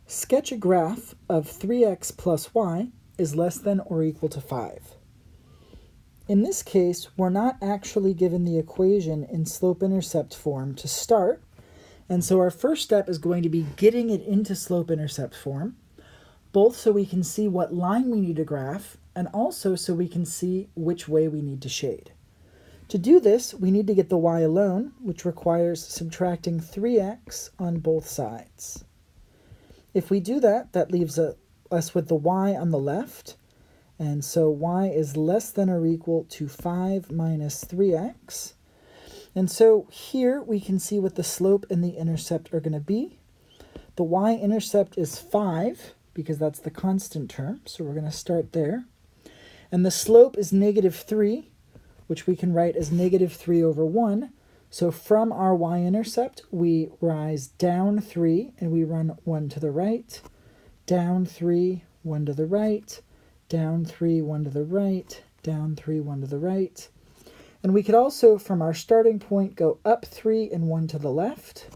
Sketch a graph of 3x plus y is less than or equal to 5. In this case, we're not actually given the equation in slope-intercept form to start, and so our first step is going to be getting it into slope-intercept form, both so we can see what line we need to graph, and also so we can see which way we need to shade. To do this, we need to get the y alone, which requires subtracting 3x on both sides. If we do that, that leaves us with the y on the left, and so y is less than or equal to 5 minus 3x. And so here we can see what the slope and the intercept are going to be. The y-intercept is 5, because that's the constant term, so we're going to start there. And the slope is negative 3, which we can write as negative 3 over 1. So from our y-intercept, we rise down 3, and we run 1 to the right, down 3, 1 to the right, down 3, 1 to the right, down 3, 1 to the right. And we could also, from our starting point, go up 3 and 1 to the left.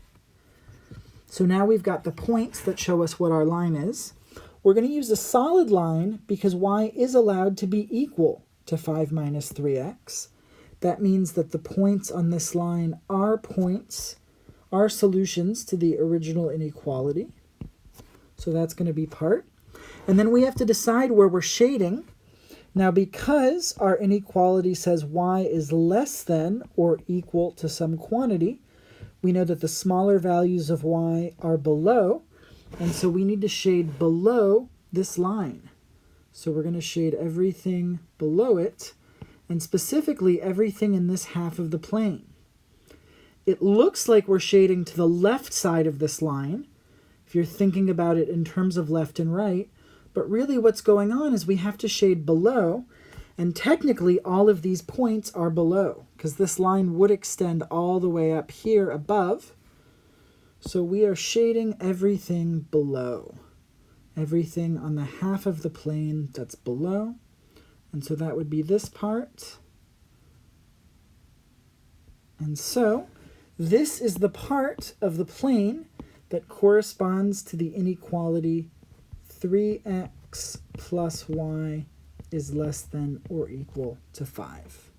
So now we've got the points that show us what our line is. We're going to use a solid line because y is allowed to be equal to 5 minus 3x. That means that the points on this line are solutions to the original inequality. So that's going to be part. And then we have to decide where we're shading. Now, because our inequality says y is less than or equal to some quantity, we know that the smaller values of y are below, and so we need to shade below this line. So we're going to shade everything below it, and specifically everything in this half of the plane. It looks like we're shading to the left side of this line, if you're thinking about it in terms of left and right, but really what's going on is we have to shade below, and technically all of these points are below, because this line would extend all the way up here above. So we are shading everything below, everything on the half of the plane that's below. And so that would be this part. And so this is the part of the plane that corresponds to the inequality 3x plus y is less than or equal to 5.